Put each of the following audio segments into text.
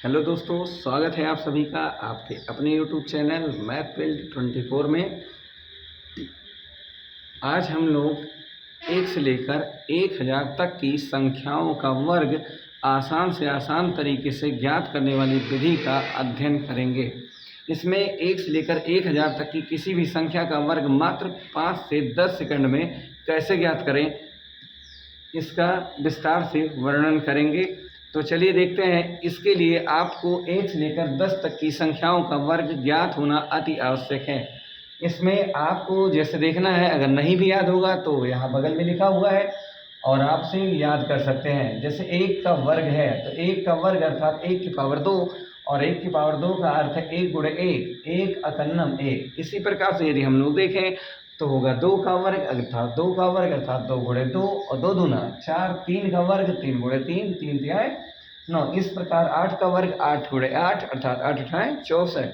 Hello दोस्तों, स्वागत है आप सभी का आपके अपने यूट्यूब चैनल मैथफील्ड 24 में। आज हम लोग 1 से लेकर 1000 तक की संख्याओं का वर्ग आसान से आसान तरीके से ज्ञात करने वाली विधि का अध्ययन करेंगे। इसमें 1 से लेकर 1000 तक की किसी भी संख्या का वर्ग मात्र 5 से 10 सेकंड में कैसे ज्ञात करें, इसका विस्तार से वर्णन करेंगे। तो चलिए देखते हैं। इसके लिए आपको 1 से लेकर 10 तक की संख्याओं का वर्ग ज्ञात होना अति आवश्यक है। इसमें आपको जैसे देखना है, अगर नहीं भी याद होगा तो यहाँ बगल में लिखा हुआ है और आपसे याद कर सकते हैं। जैसे 1 का वर्ग है तो 1 का वर्ग अर्थात 1 की पावर 2 और 1 की पावर 2 का अर्थ है 1 गुणे 1, 1 अकन्नम 1। इसी प्रकार से यदि हम लोग देखें तो होगा 2 का वर्ग अर्थात 2 का वर्ग अर्थात 2 गुणे 2 और 2 दूना 4, 3 का वर्ग 3 गुणे 3, 3 तिहाई 9। इस प्रकार 8 का वर्ग 8 गुणे 8 अर्थात 8 अठाई 64।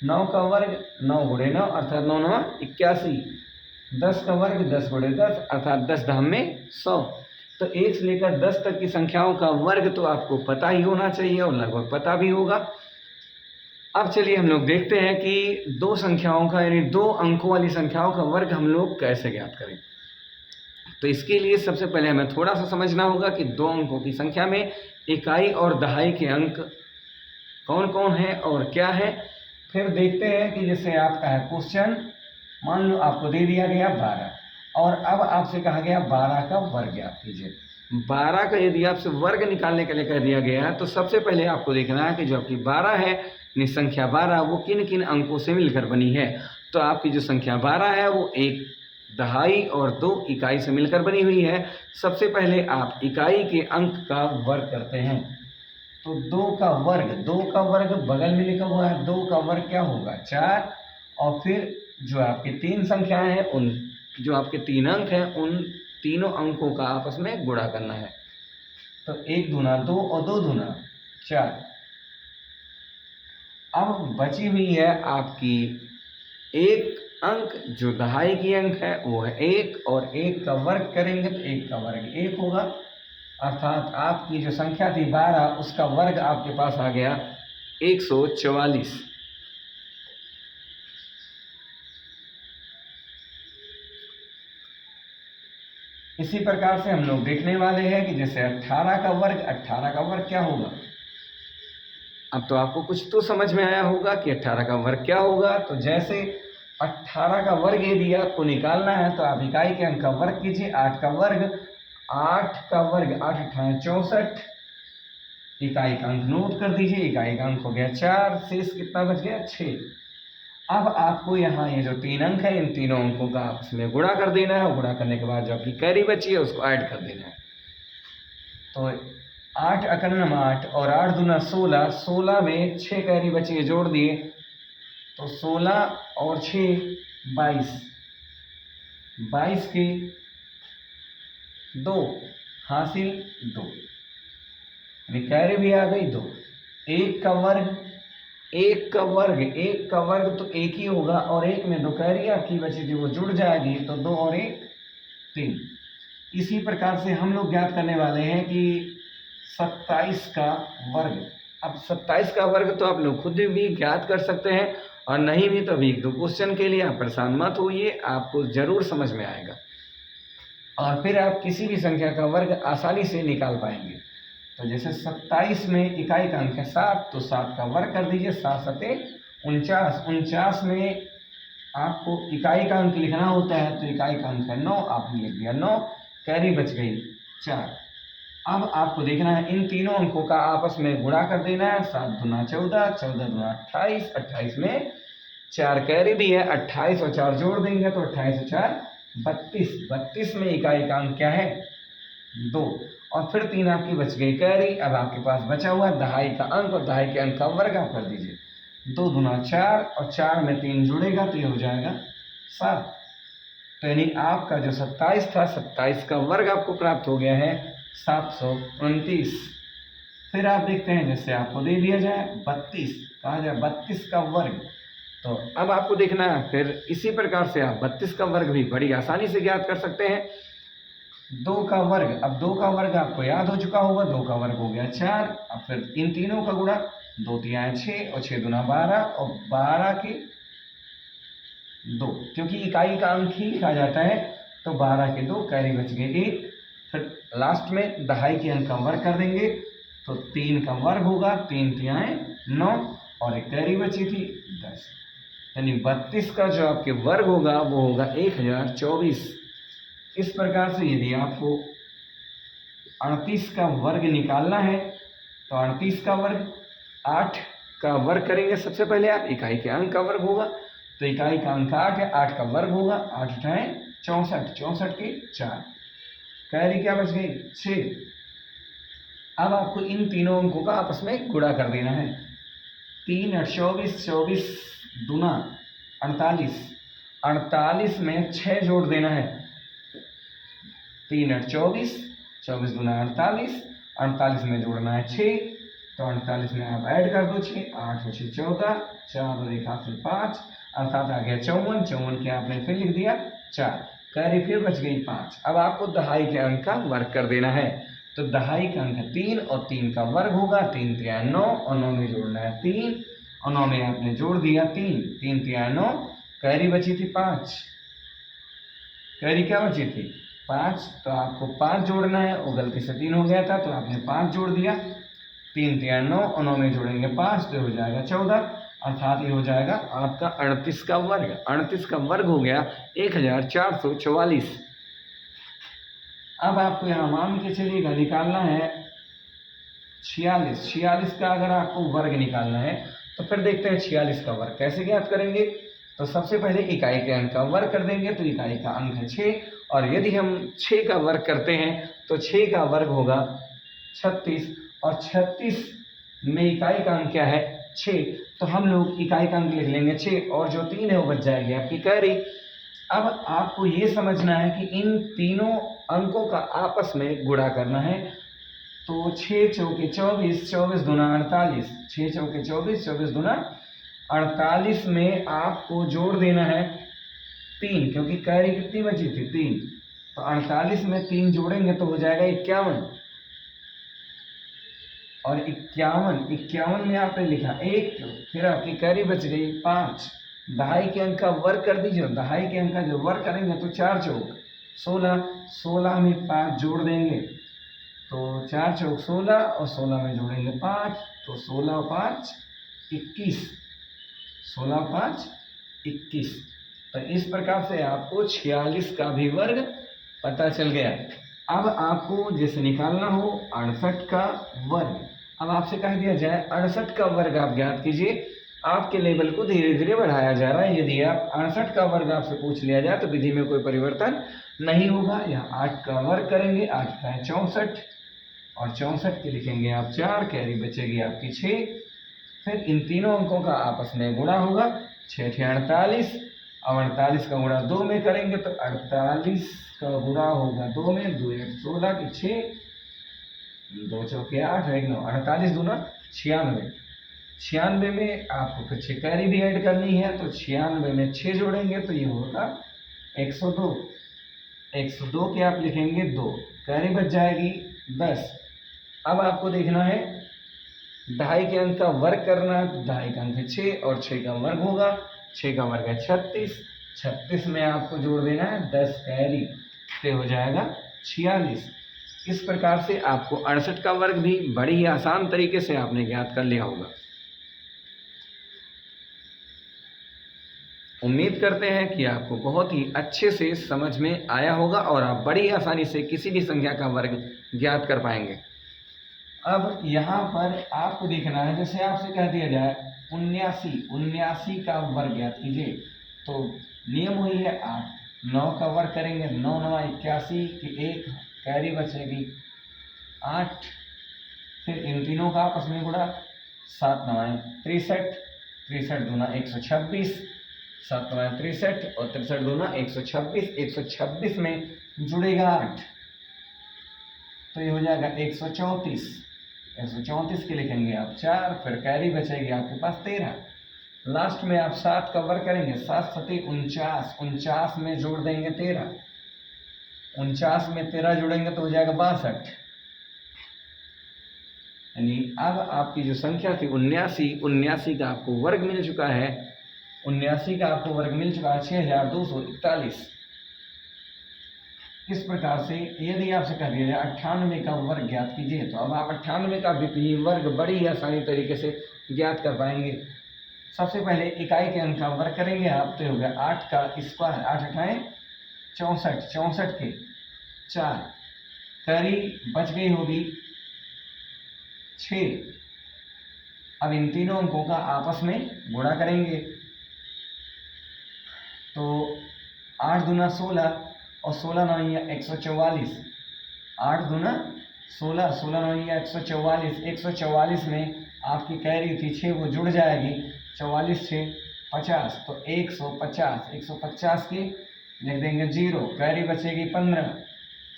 9 का वर्ग 9 गुणे 9 अर्थात 9 9 81। 10 का वर्ग 10 गुणे 10 अर्थात 10 धाम में 100। तो 1 से लेकर 10 तक की संख्याओं का वर्ग तो आपको पता ही होना चाहिए और लगभग पता भी होगा। अब चलिए हम लोग देखते हैं कि दो संख्याओं का यानी 2 अंकों वाली संख्याओं का वर्ग हम लोग कैसे ज्ञात करें। तो इसके लिए सबसे पहले हमें थोड़ा सा समझना होगा कि 2 अंकों की संख्या में इकाई और दहाई के अंक कौन कौन है और क्या है। फिर देखते हैं कि जैसे आपका है क्वेश्चन, मान लो आपको दे दिया गया 12 और अब आपसे कहा गया 12 का वर्ग ज्ञात कीजिए। 12 का यदि आपसे वर्ग निकालने के लिए कह दिया गया है तो सबसे पहले आपको देखना है कि जो आपकी 12 है यानी संख्या 12 वो किन किन अंकों से मिलकर बनी है। तो आपकी जो संख्या 12 है वो 1 दहाई और 2 इकाई से मिलकर बनी हुई है। सबसे पहले आप इकाई के अंक का वर्ग करते हैं। तो 2 का वर्ग बगल में लिखा हुआ है। 2 का वर्ग क्या होगा 4 और फिर जो आपकी 3 संख्याएं हैं उन जो आपके 3 अंक हैं उन तीनों अंकों का आपस में गुणा करना है। तो 1 दूना 2 और 2 दूना 4। अब बची हुई है आपकी एक अंक, जो दहाई की अंक है वो है 1 और 1 का वर्ग करेंगे तो 1 का वर्ग 1 होगा अर्थात आपकी जो संख्या थी 12 उसका वर्ग आपके पास आ गया 144। इसी प्रकार से हम लोग देखने वाले हैं कि जैसे 18 का वर्ग क्या होगा। अब तो आपको कुछ तो समझ में आया होगा कि 18 का वर्ग क्या होगा। तो जैसे 18 का वर्ग यदि आपको निकालना है तो आप इकाई के अंक का वर्ग कीजिए। 8 का वर्ग 8 अठाई 64। इकाई का अंक नोट कर दीजिए। इकाई का अंक हो गया 4, शेष कितना बच गया 6। अब आपको यहाँ ये जो 3 अंक है इन तीनों अंकों का आपस में गुणा कर देना है और गुणा करने के बाद जो आपकी कैरी बची है उसको ऐड कर देना है। तो 8 अकन्नम 8 और 8 दूना 16, 16 में 6 कैरी बची है जोड़ दिए तो 16 और 6 22, 22 के 2 हासिल 2 यानी कैरी भी आ गई 2। 1 का वर्ग तो 1 ही होगा और 1 में 2 कैरी आपकी बची थी वो जुड़ जाएगी तो 2 और 1 3। इसी प्रकार से हम लोग ज्ञात करने वाले हैं कि 27 का वर्ग। अब 27 का वर्ग तो आप लोग खुद भी ज्ञात कर सकते हैं और नहीं भी तो अभी 1-2 क्वेश्चन के लिए आप परेशान मत होइए, आपको जरूर समझ में आएगा और फिर आप किसी भी संख्या का वर्ग आसानी से निकाल पाएंगे। तो जैसे 27 में इकाई का अंक है 7 तो 7 का वर्ग कर दीजिए। 7 सते 49, 49 में आपको इकाई का अंक लिखना होता है तो इकाई का अंक है 9, आपने लिख दिया 9, कैरी बच गई 4। अब आपको देखना है इन तीनों अंकों का आपस में गुणा कर देना है। 7 दूना 14, 14 दूना 28, 28 में 4 कैरी भी है। 28 और 4 जोड़ देंगे तो 28 और 4 32, 32 में इकाई का अंक क्या है 2 और फिर 3 आपकी बच गई कैरी। अब आपके पास बचा हुआ दहाई का अंक और दहाई के अंक का वर्ग आप कर दीजिए। 2 दूना 4 और 4 में 3 जुड़ेगा तो ये हो जाएगा 7। तो यानी आपका जो 27 था 27 का वर्ग आपको प्राप्त हो गया है 729। फिर आप देखते हैं जैसे आपको दे दिया जाए 32, कहा जाए 32 का वर्ग। तो अब आपको देखना है फिर इसी प्रकार से आप 32 का वर्ग भी बड़ी आसानी से ज्ञात कर सकते हैं। 2 का वर्ग, अब 2 का वर्ग आपको याद हो चुका होगा। 2 का वर्ग हो गया 4। अब फिर इन तीनों का गुणा 2 तिहाई 6 और 6 दूना 12 और 12 के 2, क्योंकि इकाई का अंक ही लिखा जाता है तो 12 के 2, कैरी बच गए 1। फिर लास्ट में दहाई के अंक का वर्ग कर देंगे तो 3 का वर्ग होगा, 3 तिहाई 9 और एक कैरी बची थी 10, यानी 32 का जो आपके वर्ग होगा वो होगा 1024। इस प्रकार से यदि आपको 38 का वर्ग निकालना है तो 38 का वर्ग 8 का वर्ग करेंगे। सबसे पहले आप इकाई के अंक का वर्ग होगा तो इकाई का अंक 8 है, 8 का वर्ग होगा 8 × 64, 64 के 4, कैरी क्या बच गई 6। अब आपको इन तीनों अंकों का आपस में गुणा कर देना है। 3 × 24, 24 दूना 48, 48 में 6 जोड़ देना है। 3 × 24, 24 दूना 48, 48 में जोड़ना है 6, तो 48 में आप ऐड कर दो 6, 8 और 6 14, 4 और 1 हाथ से 5, अर्थात आ गया 54, 54 के आपने फिर लिख दिया 4, कैरी फिर बच गई 5। अब आपको दहाई के अंक का वर्ग कर देना है तो दहाई का अंक 3 और 3 का वर्ग होगा, 3 तिहाई 9 और 9 में जोड़ना है 3 और 9 में आपने जोड़ दिया 3, 3 तिहाई 9, कैरी बची थी 5, कैरी क्या बची थी 5, तो आपको 5 जोड़ना है, वो गलती से 3 हो गया था तो आपने 5 जोड़ दिया, 3 तिहाई 9 और 9 में जोड़ेंगे 5 तो हो जाएगा 14, अर्थात ये हो जाएगा आपका 38 का वर्ग। 38 का वर्ग हो गया 1444। अब आपको यहाँ मान के चलिएगा निकालना है 46, 46 का अगर आपको वर्ग निकालना है तो फिर देखते हैं 46 का वर्ग कैसे ज्ञात करेंगे। तो सबसे पहले इकाई के अंक का वर्ग कर देंगे तो इकाई का अंक है 6 और यदि हम 6 का वर्ग करते हैं तो 6 का वर्ग होगा 36 और 36 में इकाई का अंक क्या है 6, तो हम लोग इकाई का अंक लिख लेंगे 6 और जो 3 है वो बच जाएगी आपकी कैरी। अब आपको ये समझना है कि इन तीनों अंकों का आपस में गुणा करना है तो 6 चौके 24, 24 दूना 48, 6 चौके 24, 24 दूना 48 में आपको जोड़ देना है 3, क्योंकि कैरी कितनी बची थी 3, तो 48 में 3 जोड़ेंगे तो हो जाएगा 51 और 51 में आपने लिखा 1, तो फिर आपकी कैरी बच गई 5। दहाई के अंक का वर्ग कर दीजिए, दहाई के अंक का जो वर्ग करेंगे तो 4 चौक 16, 16 में 5 जोड़ देंगे तो 4 चौक 16 और 16 में जोड़ेंगे 5 तो 16 और 5 21, 16 और 5 21। तो इस प्रकार से आपको 46 का भी वर्ग पता चल गया। अब आपको जैसे निकालना हो 68 का वर्ग, अब आपसे कह दिया जाए 68 का वर्ग आप ज्ञात कीजिए, आपके लेवल को धीरे धीरे बढ़ाया जा रहा है। यदि आप 68 का वर्ग आपसे पूछ लिया जाए तो विधि में कोई परिवर्तन नहीं होगा। यहाँ 8 का वर्ग करेंगे, 8 का है 64 और 64 के लिखेंगे आप 4, कैरी बचेगी आपकी 6। फिर इन तीनों अंकों का आपस में गुणा होगा 6 × 48, अब 48 का गुणा 2 में करेंगे तो 48 का गुणा होगा 2 में, 2 × 16 की 6, 2 चौके 8 1 9, 48 दूना 96, 96 में आपको फिर 6 कैरी भी ऐड करनी है तो 96 में 6 जोड़ेंगे तो ये होगा 102, 102 के आप लिखेंगे 2, कैरी बच जाएगी 10। अब आपको देखना है दहाई के अंक का वर्ग करना है तो दहाई का अंक है 6 और 6 का वर्ग होगा, 6 का वर्ग है 36, 36 में आपको जोड़ देना है 10 कैरी से हो जाएगा 46। इस प्रकार से आपको 68 का वर्ग भी बड़ी ही आसान तरीके से आपने ज्ञात कर लिया होगा। उम्मीद करते हैं कि आपको बहुत ही अच्छे से समझ में आया होगा और आप बड़ी आसानी से किसी भी संख्या का वर्ग ज्ञात कर पाएंगे। अब यहाँ पर आपको देखना है, जैसे आपसे कह दिया जाए 79 का वर्ग ज्ञात कीजिए तो नियम वही है, आप 9 का वर्ग करेंगे, 9 9 81 की 1 कैरी बचेगी 8, फिर इन तीनों का आपस में गुणा 7 9 63, 63 दूना 126, 7 9 63 और 63 दूना 126, 126 में जुड़ेगा 8 तो ये हो जाएगा 134, 134 के लिखेंगे आप 4, फिर कैरी बचेगी आपके पास 13, लास्ट में आप 7 का वर्ग करेंगे, 7 7 49, 49 में जोड़ देंगे 13, 49 में 13 जोड़ेंगे तो हो जाएगा 62, यानी अब आपकी जो संख्या थी 79 का आपको वर्ग मिल चुका है। 79 का आपको वर्ग मिल चुका है 6241। इस प्रकार से यदि आपसे कह दिया जाए 98 का वर्ग ज्ञात कीजिए, तो अब आप 98 का भी वर्ग बड़ी ही आसानी तरीके से ज्ञात कर पाएंगे। सबसे पहले इकाई के अंक का वर्ग करेंगे आप, तो हो गया 8 का स्क्वायर, 8 अठाए 64, 64 के 4, करी बच गई होगी 6। अब इन तीनों अंकों का आपस में गुणा करेंगे, तो 8 दूना 16 और 16 नौया 144। 8 दूना 16, 16 नौया 144। 144 में आपकी कैरी थी 6, वो जुड़ जाएगी, 44 6 50, तो 150। 150 की लिख देंगे 0, कैरी बचेगी 15।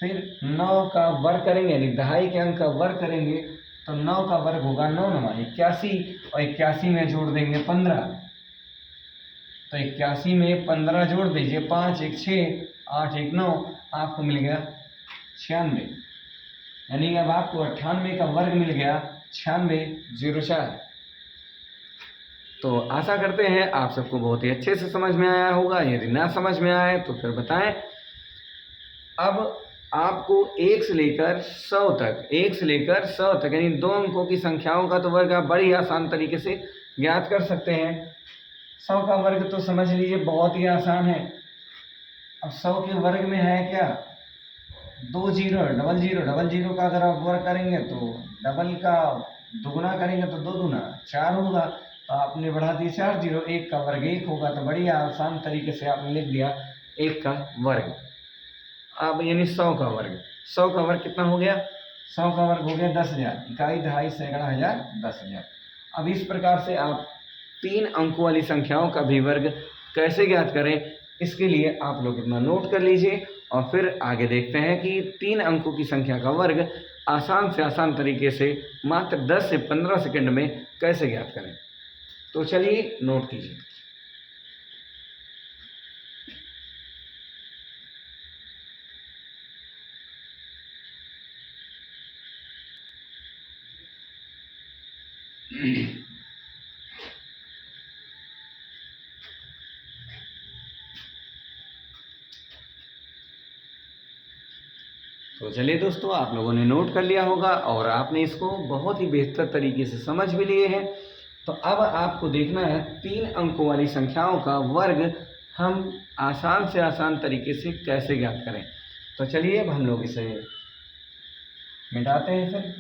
फिर 9 का वर्ग करेंगे, यानी दहाई के अंक का वर्ग करेंगे, तो 9 का वर्ग होगा 9 9 81, और 81 में जोड़ देंगे 15, तो 81 में 15 जोड़ दीजिए, 5 1 6 8 1 9, आपको मिल गया 96। यानी अब आपको 98 का वर्ग मिल गया 9604। तो आशा करते हैं आप सबको बहुत ही अच्छे से समझ में आया होगा। यदि ना समझ में आए तो फिर बताएं। अब आपको 1 से लेकर 100 तक, 1 से लेकर 100 तक यानी 2 अंकों की संख्याओं का तो वर्ग आप बड़ी आसान तरीके से ज्ञात कर सकते हैं। 100 का वर्ग तो समझ लीजिए बहुत ही आसान है। अब 100 के वर्ग में है क्या, 2 zero, double zero, double zero का अगर आप वर्ग करेंगे तो डबल का दुगुना करेंगे तो 2 दूना 4 होगा, तो आपने बढ़ा दिया 4 जीरो, 1 का वर्ग 1 होगा, तो बड़ी आसान तरीके से आपने लिख दिया 1 का वर्ग। अब यानी 100 का वर्ग, 100 का वर्ग कितना हो गया, 100 का वर्ग हो गया 10,000, इकाई दहाई सैकड़ा हजार 10,000। अब इस प्रकार से आप 3 अंकों वाली संख्याओं का भी वर्ग कैसे ज्ञात करें, इसके लिए आप लोग अपना नोट कर लीजिए, और फिर आगे देखते हैं कि 3 अंकों की संख्या का वर्ग आसान से आसान तरीके से मात्र 10 से 15 सेकंड में कैसे ज्ञात करें। तो चलिए नोट कीजिए। तो चलिए दोस्तों, आप लोगों ने नोट कर लिया होगा और आपने इसको बहुत ही बेहतर तरीके से समझ भी लिए हैं। तो अब आपको देखना है 3 अंकों वाली संख्याओं का वर्ग हम आसान से आसान तरीके से कैसे ज्ञात करें। तो चलिए अब हम लोग इसे मिटाते हैं फिर।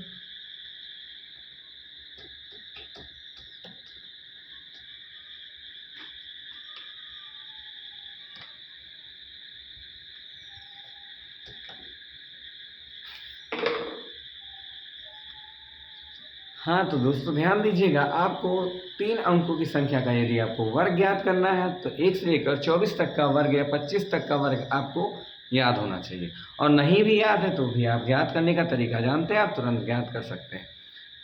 हाँ तो दोस्तों ध्यान दीजिएगा, आपको 3 अंकों की संख्या का यदि आपको वर्ग ज्ञात करना है तो 1 से लेकर 24 तक का वर्ग या 25 तक का वर्ग आपको याद होना चाहिए, और नहीं भी याद है तो भी आप ज्ञात करने का तरीका जानते हैं, आप तुरंत ज्ञात कर सकते हैं।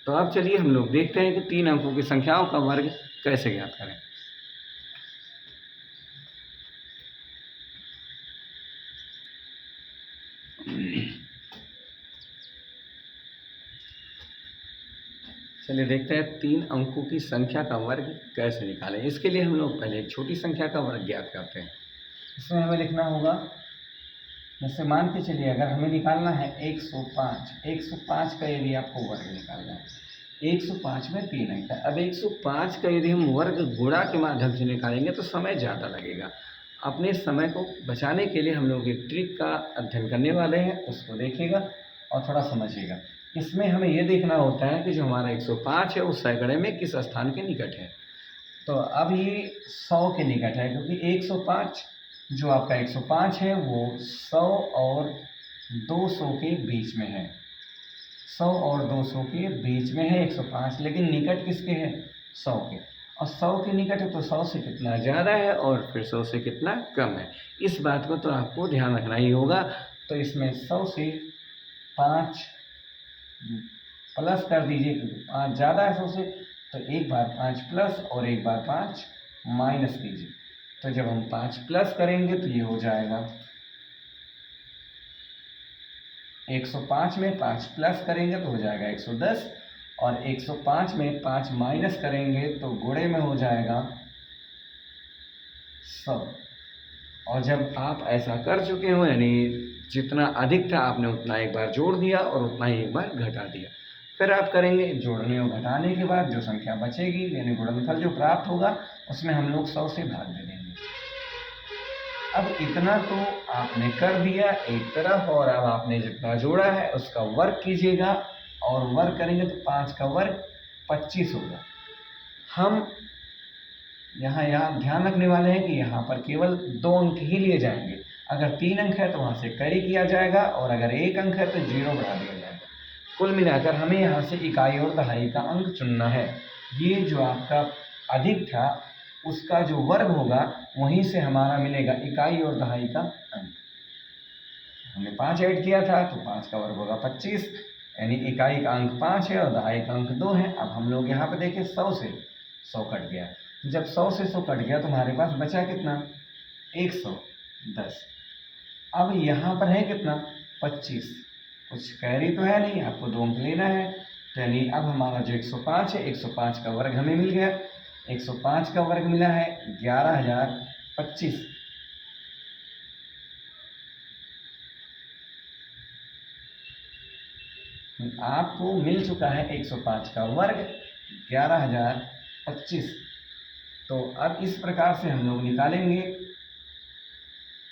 तो अब चलिए हम लोग देखते हैं कि 3 अंकों की संख्याओं का वर्ग कैसे ज्ञात करें। चलिए देखते हैं 3 अंकों की संख्या का वर्ग कैसे निकालें। इसके लिए हम लोग पहले एक छोटी संख्या का वर्ग ज्ञात करते हैं। इसमें हमें लिखना होगा, जैसे मान के चलिए अगर हमें निकालना है 105, 105 का यदि आपको वर्ग निकालना है, 105 में 3 अंक है। अब 105 का यदि हम वर्ग गुणा के माध्यम से निकालेंगे तो समय ज़्यादा लगेगा। अपने समय को बचाने के लिए हम लोग एक ट्रिक का अध्ययन करने वाले हैं, उसको देखिएगा और थोड़ा समझिएगा। इसमें हमें ये देखना होता है कि जो हमारा 105 है उस सैकड़े में किस स्थान के निकट है। तो अब ये 100 के निकट है, क्योंकि 105 जो आपका 105 है वो 100 और 200 के बीच में है। 100 और 200 के बीच में है 105, लेकिन निकट किसके है, 100 के। और 100 के निकट है तो 100 से कितना ज़्यादा है और फिर 100 से कितना कम है, इस बात को तो आपको ध्यान रखना ही होगा। तो इसमें 100 से 5 प्लस कर दीजिए, क्योंकि 5 ज़्यादा है 100 से, तो एक बार 5 प्लस और एक बार 5 माइनस कीजिए। तो जब हम 5 प्लस करेंगे तो ये हो जाएगा 105 में 5 प्लस करेंगे तो हो जाएगा 110, और 105 में 5 माइनस करेंगे तो गुणे में हो जाएगा 100। और जब आप ऐसा कर चुके हो, यानी जितना अधिक था आपने उतना एक बार जोड़ दिया और उतना ही एक बार घटा दिया, फिर आप करेंगे जोड़ने और घटाने के बाद जो संख्या बचेगी यानी गुणनफल जो प्राप्त होगा उसमें हम लोग 100 से भाग दे देंगे। अब इतना तो आपने कर दिया एक तरफ, और अब आपने जितना जोड़ा है उसका वर्ग कीजिएगा, और वर्ग करेंगे तो 5 का वर्ग 25 होगा। हम यहाँ ध्यान रखने वाले हैं कि यहाँ पर केवल 2 अंक ही लिए जाएंगे। अगर 3 अंक है तो वहाँ से कैरी किया जाएगा, और अगर 1 अंक है तो 0 बढ़ा दिया जाएगा। कुल मिलाकर हमें यहाँ से इकाई और दहाई का अंक चुनना है। ये जो आपका अधिक था उसका जो वर्ग होगा वहीं से हमारा मिलेगा इकाई और दहाई का अंक। हमने 5 ऐड किया था तो 5 का वर्ग होगा 25, यानी इकाई का अंक 5 है और दहाई का अंक 2 है। अब हम लोग यहाँ पे देखें 100 से 100 कट गया। जब 100 से 100 कट गया तो हमारे पास बचा कितना 110। अब यहाँ पर है कितना 25, कुछ कैरी तो है नहीं, आपको 2 अंक लेना है। तो यानी अब हमारा जो 105 है 105 का वर्ग हमें मिल गया। 105 का वर्ग मिला है 11,025। आपको मिल चुका है 105 का वर्ग 11,025। तो अब इस प्रकार से हम लोग निकालेंगे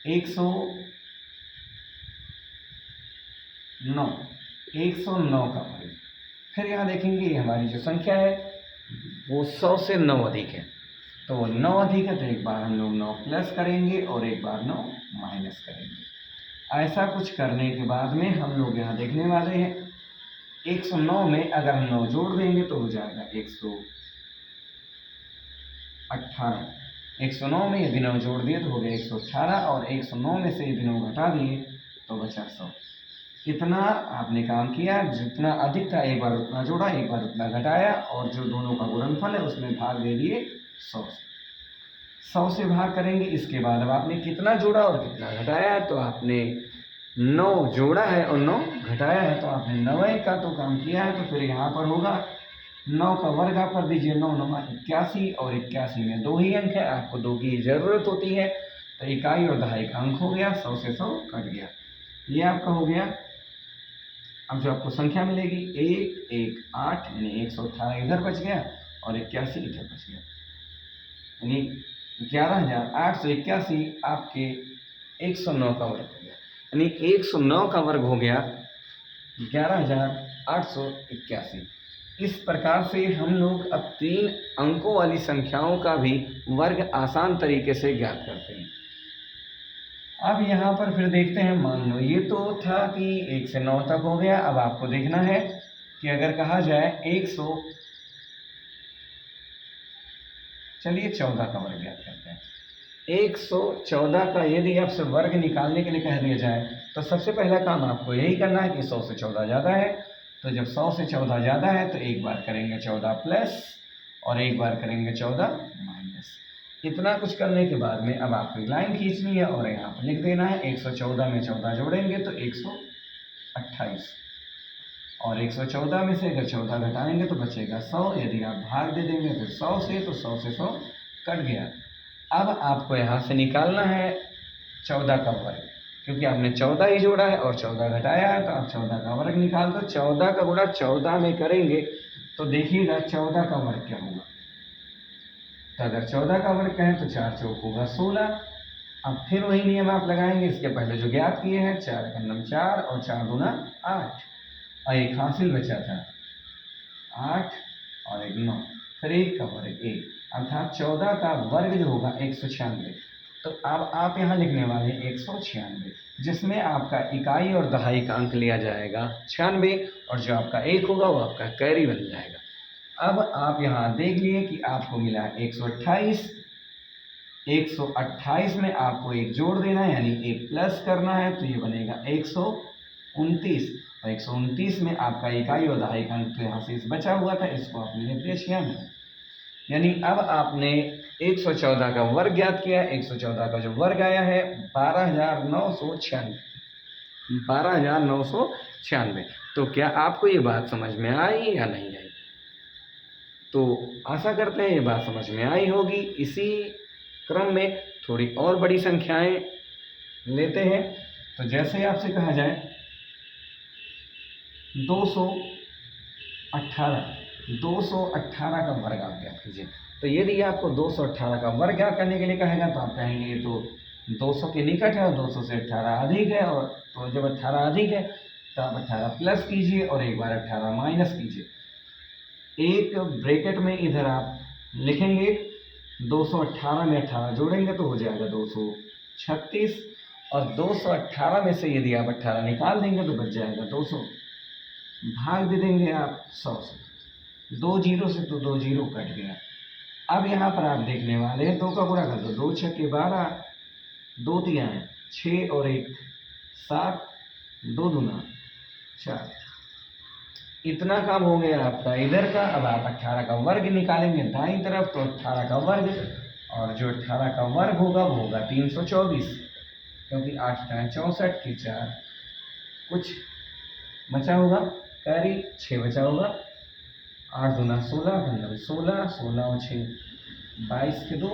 109 का वर्ग। फिर यहाँ देखेंगे हमारी जो संख्या है वो 100 से 9 अधिक है, तो 9 अधिक है तो एक बार हम लोग 9 प्लस करेंगे और एक बार 9 माइनस करेंगे। ऐसा कुछ करने के बाद में हम लोग यहाँ देखने वाले हैं 109 में अगर हम 9 जोड़ देंगे तो हो जाएगा 118। 109 में यदि 9 जोड़ दिए तो हो गया 118, और 109 में से यदि 9 घटा दिए तो बचा 100। इतना आपने काम किया, जितना अधिक था एक बार उतना जोड़ा एक बार उतना घटाया, और जो दोनों का गुणनफल है उसमें भाग दे दिए 100 से। 100 से भाग करेंगे। इसके बाद अब आपने कितना जोड़ा और कितना घटाया है, तो आपने 9 जोड़ा है और 9 घटाया है, तो आपने 9 का तो काम किया है। तो फिर यहाँ पर होगा 9 का वर्ग आप कर दीजिए, 9 9 81, और 81 में 2 ही अंक है, आपको 2 की ज़रूरत होती है। तो इकाई और दहाई का अंक हो गया, 100 से 100 कट गया, ये आपका हो गया। अब जो आपको संख्या मिलेगी 118, यानी 118 इधर बच गया और 81 इधर बच गया, यानी 11,881 आपके 109 का वर्ग हो गया, यानी 109 का वर्ग हो गया 11,881। इस प्रकार से हम लोग अब 3 अंकों वाली संख्याओं का भी वर्ग आसान तरीके से ज्ञात करते हैं। अब यहाँ पर फिर देखते हैं, मान लो ये तो था कि 1 से 9 तक हो गया। अब आपको देखना है कि अगर कहा जाए 14 का वर्ग ज्ञात करते हैं। 114 का यदि आपसे वर्ग निकालने के लिए कह दिया जाए तो सबसे पहला काम आपको यही करना है कि 100 से 14 ज़्यादा है। तो जब 100 से 14 ज़्यादा है तो एक बार करेंगे 14 प्लस और एक बार करेंगे 14 माइनस। इतना कुछ करने के बाद में अब आपको लाइन खींचनी है और यहाँ पर लिख देना है 114 में 14 जोड़ेंगे तो 128, और 114 में से अगर 14 घटाएंगे तो बचेगा 100। यदि आप भाग दे देंगे फिर 100 से, तो 100 से 100 कट गया। अब आपको यहाँ से निकालना है 14 का वर्ग, क्योंकि आपने 14 ही जोड़ा है और 14 घटाया है, तो आप 14 का वर्ग निकाल दो। 14 का गुणा 14 में करेंगे तो देखिएगा 14 का वर्ग क्या होगा। तो अगर 14 का वर्ग कहें तो 4 चौक होगा 16। अब फिर वही नियम आप लगाएंगे इसके पहले जो ज्ञात किए हैं, 4 का नम 4 और 4 गुना 8, और एक हासिल बचा था 8 और एक 9, फिर 1 का वर्ग 1, अर्थात 14 का वर्ग जो होगा 196। तो अब आप यहाँ लिखने वाले हैं 196, जिसमें आपका इकाई और दहाई का अंक लिया जाएगा 96, और जो आपका 1 होगा वो आपका कैरी बन जाएगा। अब आप यहाँ देख लिए कि आपको मिला है 128। 128 में आपको एक जोड़ देना है, यानी एक प्लस करना है, तो ये बनेगा 129, और 129 में आपका इकाई और दहाई का अंक तो यहाँ से बचा हुआ था, इसको आपने लिख दिया 96। यानी अब आपने 114 का वर्ग ज्ञात किया। 114 का जो वर्ग आया है 12,996। तो क्या आपको ये बात समझ में आई या नहीं आई? तो आशा करते हैं ये बात समझ में आई होगी। इसी क्रम में थोड़ी और बड़ी संख्याएं लेते हैं। तो जैसे आपसे कहा जाए 218 का वर्ग आप ज्ञात कीजिए। तो यदि आपको 218 का वर्ग ज्ञात करने के लिए कहेगा तो आप कहेंगे ये तो 200 के निकट है और 200 से 18 अधिक है, और तो जब 18 अधिक है तो आप 18 प्लस कीजिए और एक बार 18 माइनस कीजिए। एक ब्रैकेट में इधर आप लिखेंगे 218 में 18 जोड़ेंगे तो हो जाएगा 236, और 218 में से यदि आप 18 निकाल देंगे तो बच जाएगा 200, भाग दे देंगे आप 100 से, 2 जीरो से तो 2 जीरो कट गया। अब यहाँ पर आप देखने वाले हैं 2 का गुणा कर दो, 2 छक्के 12, 2 तिया 6 और 1 7, 2 दूना 4, इतना काम हो गया आपका इधर का। अब आप 18 का वर्ग निकालेंगे दाईं तरफ, तो 18 का वर्ग, और जो 18 का वर्ग होगा वो होगा 324, क्योंकि 8 64 के 4 कुछ बचा होगा, कैरी 6 बचा होगा, 8 दूना 16, 16, 16 और 6 22 के 2,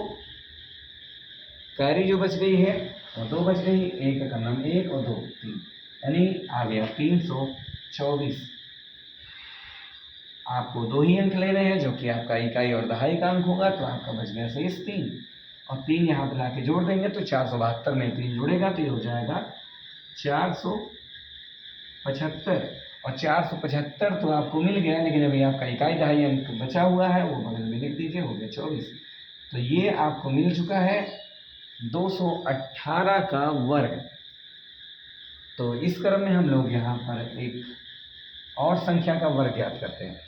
कैरी जो बच गई है वो 2 बच गई, 1 का नाम 1 और 2 3, यानी आ गया 324। आपको 2 ही अंक लेने हैं, जो कि आपका इकाई और दहाई का अंक होगा, तो आपका बच गया शेष 3, और 3 यहाँ पर लाके जोड़ देंगे तो 472 में 3 जुड़ेगा तो ये हो जाएगा 475, और 475 तो आपको मिल गया, लेकिन अभी आपका इकाई दहाई अंक बचा हुआ है, वो बगल में लिख दीजिए, हो गया 24। तो ये आपको मिल चुका है 218 का वर्ग। तो इस क्रम में हम लोग यहाँ पर एक और संख्या का वर्ग ज्ञात करते हैं।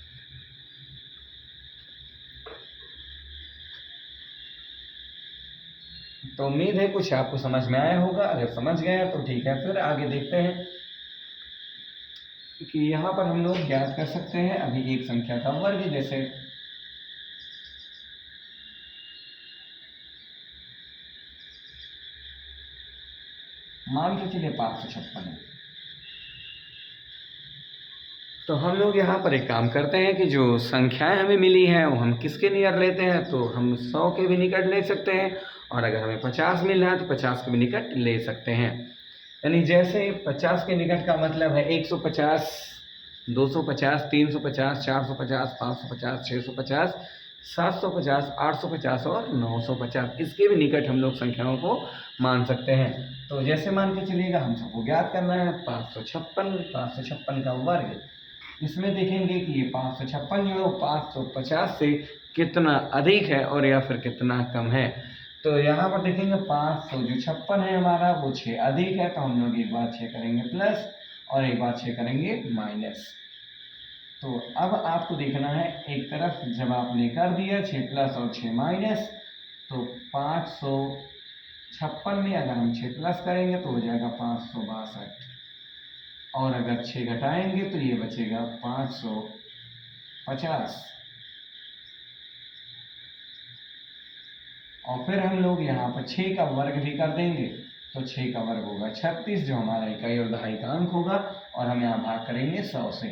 तो उम्मीद है कुछ आपको समझ में आया होगा। अगर समझ गए हैं तो ठीक है, फिर आगे देखते हैं कि यहाँ पर हम लोग ज्ञात कर सकते हैं अभी एक संख्या का वर्ग। जैसे मान के चलिए 556 है, तो हम लोग यहाँ पर एक काम करते हैं कि जो संख्याएं हमें मिली हैं वो हम किसके नियर लेते हैं, तो हम 100 के भी निकट ले सकते हैं, और अगर हमें 50 मिल रहा है तो 50 के भी निकट ले सकते हैं। यानी जैसे 50 के निकट का मतलब है 150, 250, 350, 450, 550, 650, 750, 850 और 950, इसके भी निकट हम लोग संख्याओं को मान सकते हैं। तो जैसे मान के चलिएगा हम सबको ज्ञात करना है 556 का वर्ग। इसमें देखेंगे कि ये 556 जो है 550 से कितना अधिक है और या फिर कितना कम है। तो यहाँ पर देखेंगे 556 है हमारा, वो 6 अधिक है, तो हम लोग एक बार 6 करेंगे प्लस और एक बार 6 करेंगे माइनस। तो अब आपको देखना है एक तरफ जब आपने कर दिया 6 प्लस और 6 माइनस, तो 556 में अगर हम 6 प्लस करेंगे तो हो जाएगा 562, और अगर 6 घटाएंगे तो ये बचेगा 550, और फिर हम लोग यहाँ पर 6 का वर्ग भी कर देंगे, तो 6 का वर्ग होगा 36, जो हमारा इकाई और दहाई का अंक होगा, और हम यहाँ भाग करेंगे 100 से।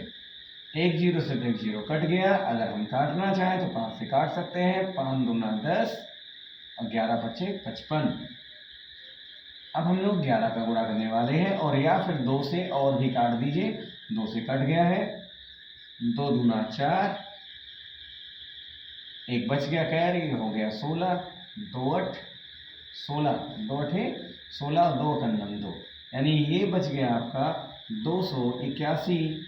1 जीरो से तो 1 जीरो कट गया, अगर हम काटना चाहें तो 5 से काट सकते हैं, 5 दूना 10 और 11 बचे 55। अब हम लोग 11 का गुणा करने वाले हैं, और या फिर 2 से और भी काट दीजिए, 2 से कट गया है, 2 दूना 4, एक बच गया कैरी, हो गया 16, 2 8 16, 2 8 16 और 2 कन्नम 2, यानी ये बच गया आपका 281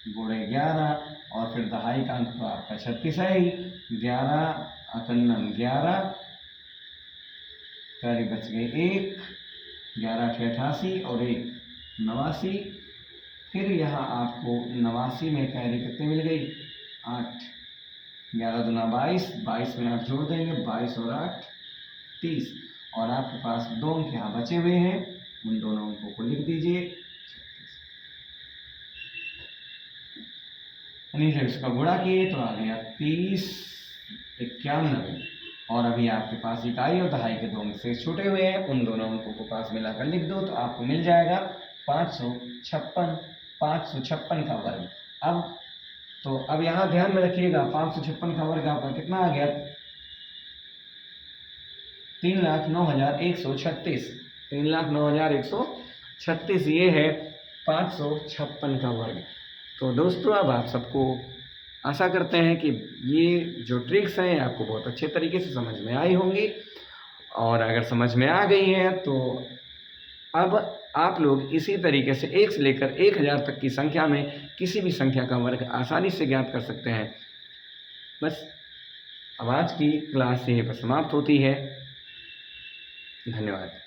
गुणे 11, और फिर दहाई का अंक तो आपका 36 है ही, 11 अकन्नम 11, कैरी बच गए 1, 11 88 और 1 89। फिर यहाँ आपको 89 में कैरी कितने मिल गई 8, 11 दूना 22, 22 में आप जोड़ देंगे 22 और 8 30, और आपके पास 2 अंक यहाँ बचे हुए हैं, उन दोनों अंकों को लिख दीजिए। यानी जब इसका गुणा किए तो आ गया 30 91, और अभी आपके पास इकाई और दहाई के 2 अंक से छूटे हुए हैं, उन दोनों अंकों को पास मिलाकर लिख दो, तो आपको मिल जाएगा 556 का वर्ग। अब तो अब यहाँ ध्यान में रखिएगा 556 का वर्ग आपका कितना आ गया, 3,09,136। 3,09,136 ये है 556 का वर्ग। तो दोस्तों अब आप सबको आशा करते हैं कि ये जो ट्रिक्स हैं आपको बहुत अच्छे तरीके से समझ में आई होंगी, और अगर समझ में आ गई हैं तो अब आप लोग इसी तरीके से 1 से लेकर 1000 तक की संख्या में किसी भी संख्या का वर्ग आसानी से ज्ञात कर सकते हैं। बस अब आज की क्लास यहीं पर समाप्त होती है। धन्यवाद।